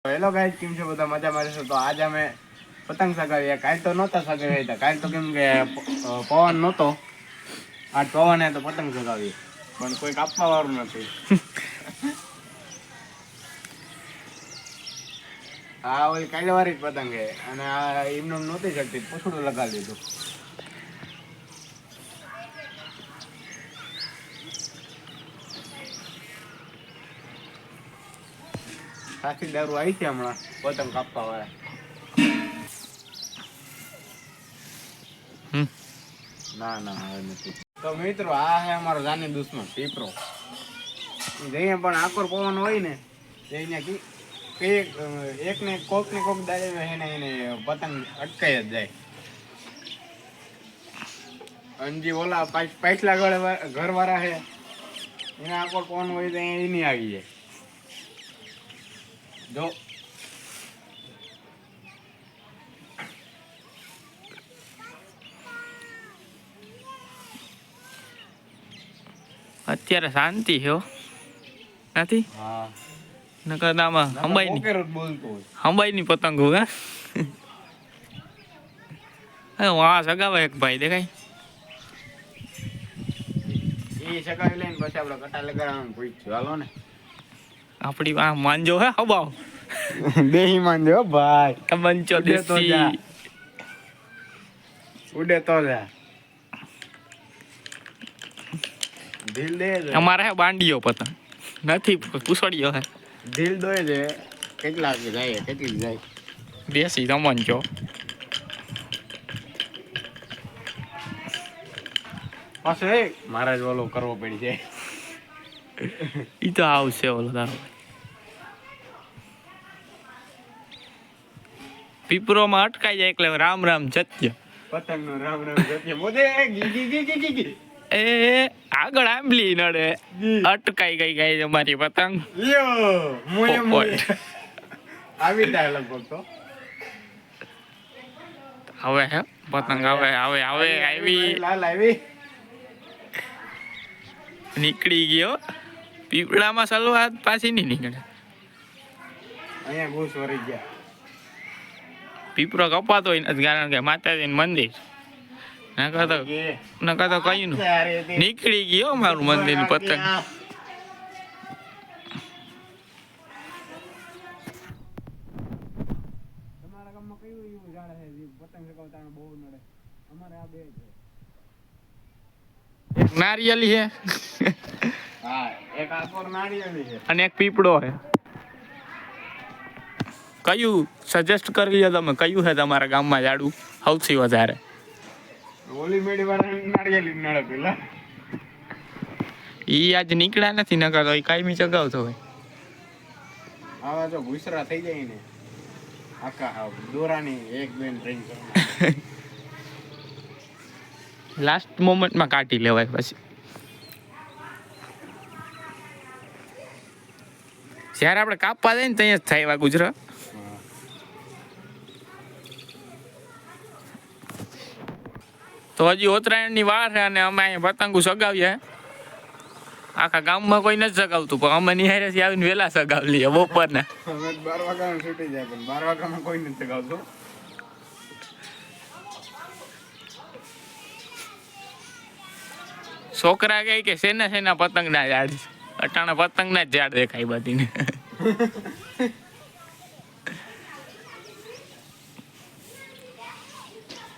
Hello guys, કેમ છો બધા? મજામાં રહેશો? તો આજે અમે પતંગ ચગાવીએ. કાલ તો નહોતા ચગાવ્યા હતા, કાલ તો કેમ કે પવન નહોતો. આજ પવન હે તો પતંગ ચગાવીએ, પણ કોઈ કાપવા વાળું નથી. આ ઓલી કાલે વાળી જ પતંગ હે અને આ એમને નહોતી શકતી, પૂછડું લગાવી દીધું. સાચી દારૂ આવી છે હમણાં પતંગ કાપવા વાળા. ના ના હવે નથી. તો મિત્રો, આ હે અમારો જાની દુશ્મન પીપરો. જઈએ પણ આકોર પવન હોય ને અહીંયા એક ને કોક દાડે એને પતંગ અટકાઈ જ જાય. અંજી ઓલા પાછલા ઘર વાળા હે એને આકોર પવન હોય તો એની આવી જાય. જો અત્યારે શાંતિ છે નથી. હા, નકર આમાં હંબાઈની પતંગો હે વાહ સગાવે એક ભાઈ દેખાય એ સગાવી લઈને પછી આપણે કટા લગાડવાનું પૂછ્યું. હાલો ને, આપડી આ માનજો હે હબાવ દેહી માનજો ભાઈ. મંચો દેસી ઉડે તો જા દિલ દે છે. અમારે હે બાંડિયો પતંગ નથી, પૂછડિયો હે દિલ દોય છે. કેટલા જાય કેટલી જાય દેસી મંચો. પાછો મારા જ ઓલો કરવો પડી જાય. ઈ તો આવશે ઓલો તારો પીપરો માં અટકાઈ જાય એટલે રામ રામ જત્ય પતંગ નો રામ રામ જત્ય મોદે ગી એ આગળ આંબલી નડે અટકાઈ ગઈ અમારી પતંગ. લ્યો મોય આવી જાય લગભગ તો. હવે હે પતંગ હવે આવી લાલ આવી નીકળી ગયો. પીપળામાં સલવાત પાછી નહીં નીકળે. અહીંયા ઘૂસ વળી ગયા. પીપળો કપાતો હોય નથી, કારણ કે માતાજીનું મંદિર નકર તો કઈ નું નીકળી ગયો મારું મંદિર નું પતંગ. તમારા ગામમાં કયું એવું ઝાડ છે જે પતંગ ચગાવતા બહુ નડે? અમારે આ બે છે. એક નારિયેલી છે હા, એક આકોર નારિયેળી છે અને એક પીપળો છે. કયું સજેસ્ટ કરી લો તમે, કયું છે તમારા ગામમાં ઝાડું સૌથી વધારે? ઓલી મેડી વાળા નારિયેળી નડે પેલા. ઈ આજ નીકળ્યા નથી, નકર તો કાયમી ચગાવતો હોય. આવા જો ભૂસરા થઈ જાય ને આખા દોરાની એક બેન ટ્રેન લાસ્ટ મોમેન્ટમાં કાઢી લેવાય પછી. જ્યારે આપણે કાપવા જાય ને ત્યાં જ થાય એવા ગુજરાત. તો હજી ઉત્તરાયણની વાર છે અને અમે અહીંયા પતંગો સગાવીએ. આખા ગામમાં કોઈ નથી સગાવતું, પણ અમે નિહારેથી આવીને વહેલા સગાવી લઈએ બપોરના. અમે 12 વાગ્યામાં છૂટી જાય, પણ 12 વાગ્યામાં કોઈ નથી સગાવતું. છોકરા કહે કે સેના પતંગ ના ઝાડ, અટાણા પતંગ ના જ ઝાડ દેખાય બધીને.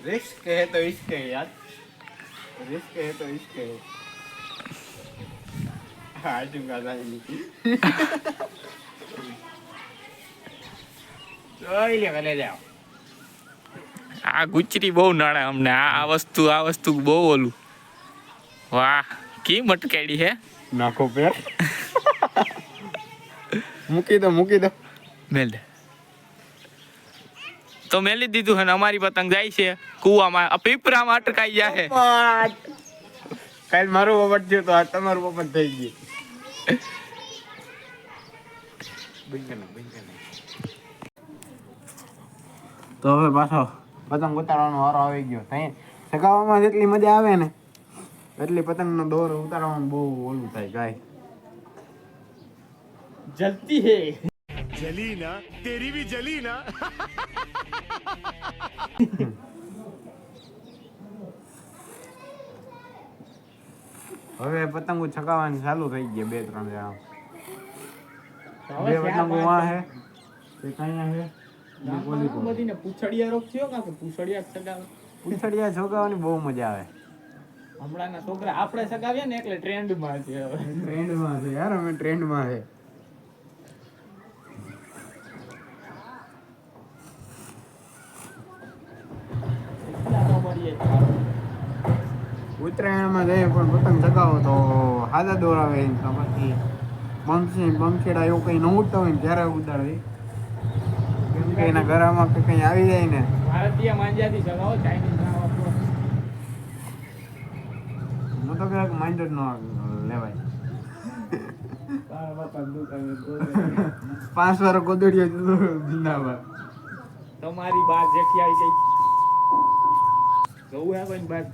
रिस्क है तो इश्क है यार, रिस्क है तो इश्क है. आज तुम गाना नहीं જોઈ લે ભલે જાઓ. આ ગુચરી બહુ નડે અમને. આ વસ્તુ બહુ ઓલું. વાહ, કેમ અટકાડી હે? નાખો પેર. મૂકી દો મેલ દે. તો મેલી દીધું હે ને અમારી પતંગ જાય છે કુવામાં, પીપરામાં અટકાઈ જાય. કાલ મારું પોપટ થયું તો આજ તમારું પોપટ થઈ ગયું. તો હવે પાછો પતંગ ઉતારવાનો વારો આવી ગયો. સગાવામાં જેટલી મજા આવે ને એટલી પતંગનો દોર ઉતારવાનું બહુ ઓલું થાય. ગાય જલતી હે. जली ना तेरी भी जली ना હવે પતંગો ચગાવવાની ચાલુ થઈ ગઈ 2-3 જણા. 2 પતંગો વાં હે, એક અહીંયા હે, એક ઓલી કોણ. બધીને પૂછડિયા રોગ થયો કાં કે પૂછડિયા જ સગાવે? પૂંછડિયા ચગાવવાની બહુ મજા આવે. હમણાંના છોકરા આપણે સગાવીએ ને એટલે ટ્રેન્ડમાં છે હવે. ટ્રેન્ડમાં છે યાર, અમે ટ્રેન્ડમાં છે. એટલા ન મળીએ જ સારું. ઉત્તરાયણમાં જઈએ પણ પતંગ ચગાવો તો હાદા દોરાવે તો પછી બંખેડા એવું કંઈ ન ઉડતા હોય ને ત્યારે ઉડાડવી. કેમ કે એના ઘરમાં કે કંઈ આવી જાય ને. ભારતીય માંજાથી સગાવો, ચાઇનીઝ ના વાપરો. હું તો ક્યાંક માઇન્ડ જ ન લેવાય. તારા બાપા દુકાને ગોળે. 5 વાર ગોદડીઓ જિંદાબાદ. તમારી બાર જેઠી આવી ગઈ. જવું હે કોઈને બાર?